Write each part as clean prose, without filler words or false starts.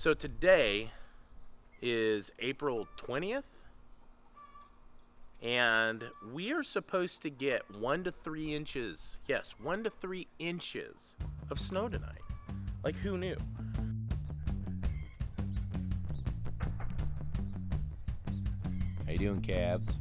So today is April 20th, and we are supposed to get 1 to 3 inches, yes, 1 to 3 inches of snow tonight. Like, who knew? How you doing, calves?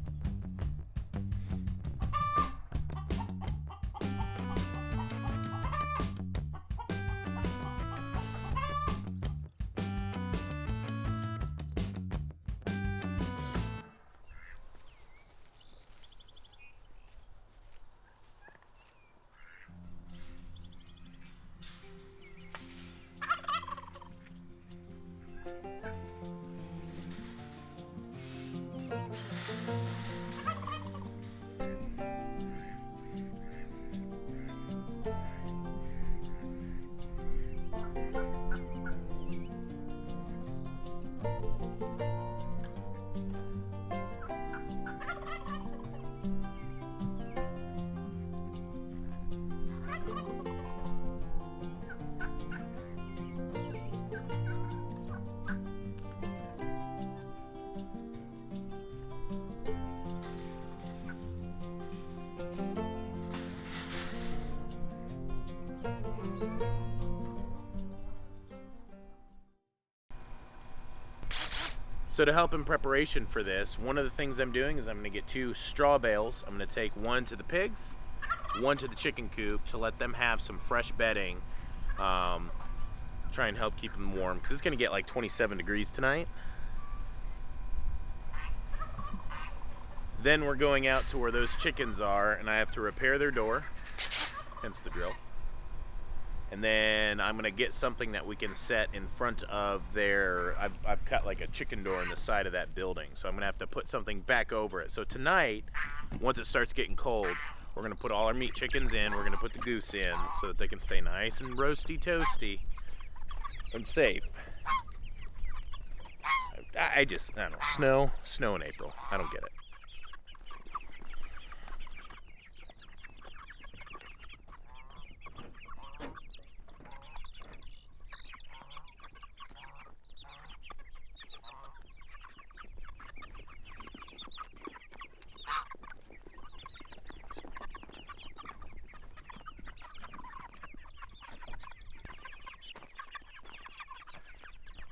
So to help in preparation for this, one of the things I'm doing is I'm going to get 2 straw bales. I'm going to take one to the pigs, one to the chicken coop to let them have some fresh bedding. Try and help keep them warm because it's going to get like 27 degrees tonight. Then we're going out to where those chickens are, and I have to repair their door, hence the drill. And then I'm gonna get something that we can set in front of their, I've cut like a chicken door in the side of that building. So I'm gonna have to put something back over it. So tonight, once it starts getting cold, we're gonna put all our meat chickens in, we're gonna put the goose in so that they can stay nice and roasty toasty and safe. I don't know, snow in April, I don't get it.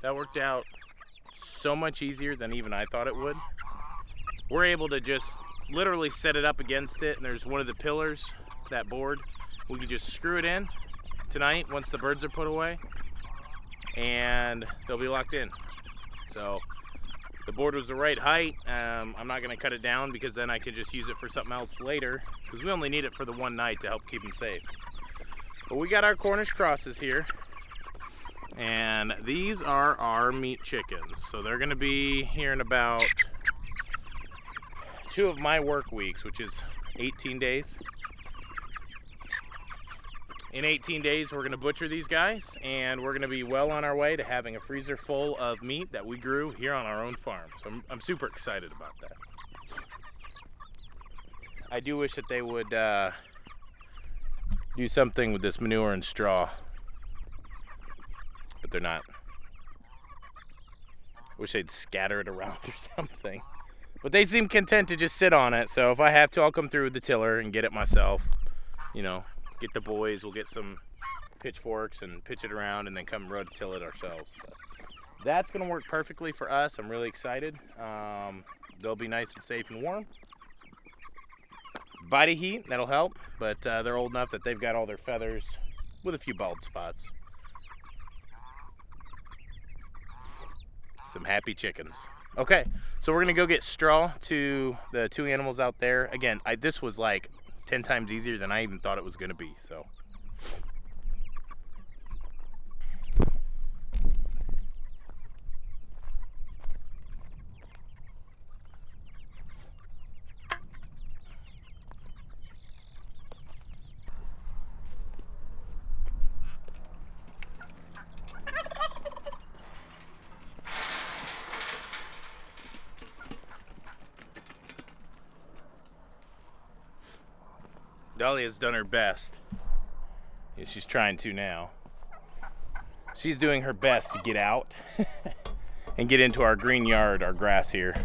That worked out so much easier than even I thought it would. We're able to just literally set it up against it, and there's one of the pillars, that board. We can just screw it in tonight once the birds are put away, and they'll be locked in. So the board was the right height. I'm not gonna cut it down because then I could just use it for something else later, because we only need it for the one night to help keep them safe. But we got our Cornish crosses here. And these are our meat chickens. So they're gonna be here in about 2 of my work weeks, which is 18 days. In 18 days, we're gonna butcher these guys, and we're gonna be well on our way to having a freezer full of meat that we grew here on our own farm. So I'm super excited about that. I do wish that they would do something with this manure and straw, but they're not. Wish they'd scatter it around or something. But they seem content to just sit on it, so if I have to, I'll come through with the tiller and get it myself. You know, get the boys, we'll get some pitchforks and pitch it around and then come rototill it ourselves. But that's gonna work perfectly for us. I'm really excited. They'll be nice and safe and warm. Body heat, that'll help, but they're old enough that they've got all their feathers with a few bald spots. Some happy chickens. Okay, so we're gonna go get straw to the 2 animals out there. Again, this was like 10 times easier than I even thought it was gonna be, so. Dahlia's done her best. Yeah, she's trying to now. She's doing her best to get out and get into our green yard, our grass here.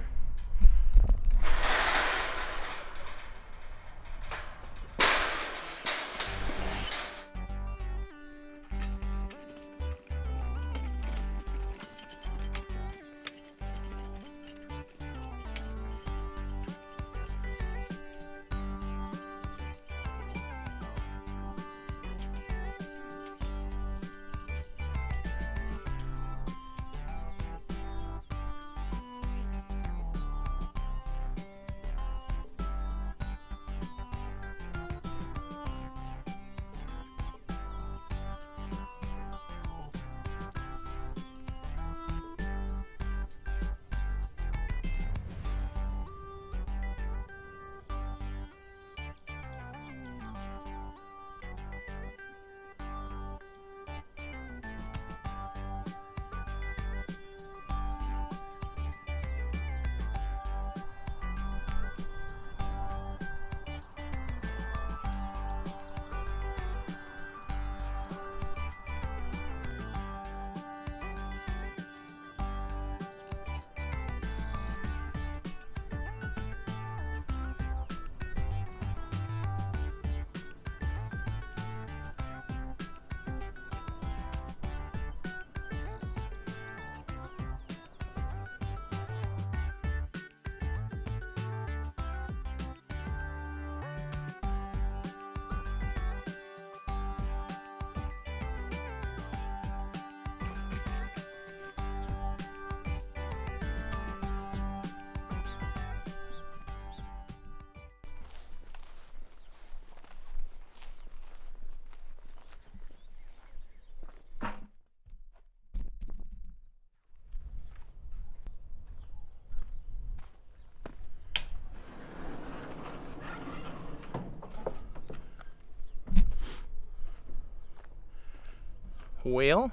Well,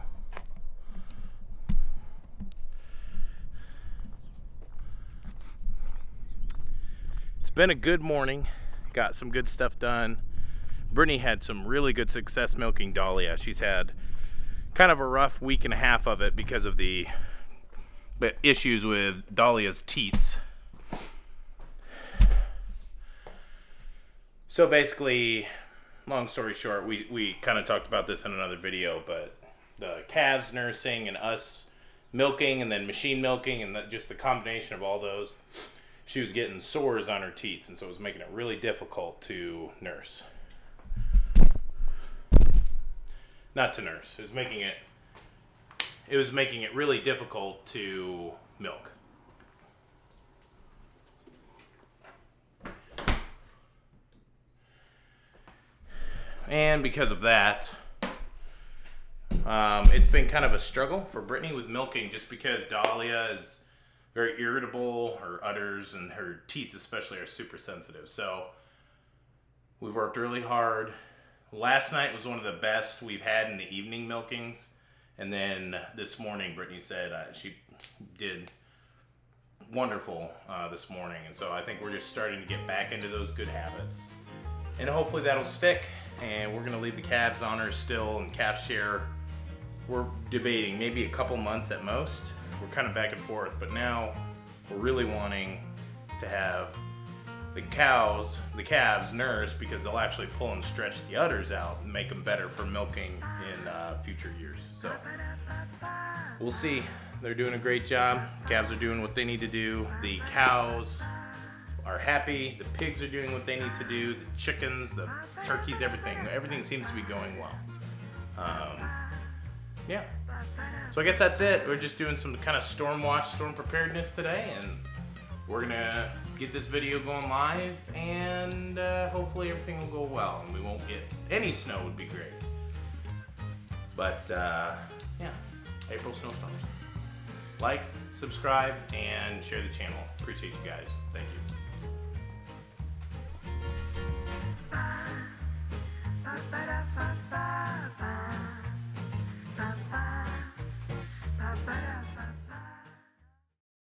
it's been a good morning. Got some good stuff done. Brittany had some really good success milking Dahlia. She's had kind of a rough week and a half of it because of the issues with Dahlia's teats. So basically, long story short, we kind of talked about this in another video, but the calves nursing and us milking and then machine milking and just the combination of all those, she was getting sores on her teats, and so it was making it really difficult to nurse. Not to nurse. It was making it really difficult to milk. And because of that, it's been kind of a struggle for Brittany with milking, just because Dahlia is very irritable. Her udders and her teats especially are super sensitive. So we've worked really hard. Last night was one of the best we've had in the evening milkings. And then this morning, Brittany said she did wonderful this morning. And so I think we're just starting to get back into those good habits. And hopefully that'll stick. And we're going to leave the calves on her still, and calf share, we're debating maybe a couple months at most. We're kind of back and forth, but now we're really wanting to have the calves nurse, because they'll actually pull and stretch the udders out and make them better for milking in future years. So we'll see. They're doing a great job. Calves are doing what they need to do. The cows are happy. The pigs are doing what they need to do. The chickens, the turkeys, everything seems to be going well. Yeah. So I guess that's it. We're just doing some kind of storm preparedness today, and we're gonna get this video going live, and hopefully everything will go well and we won't get any snow. Would be great. But yeah, April snowstorms. Like, subscribe, and share the channel. Appreciate you guys. Thank you.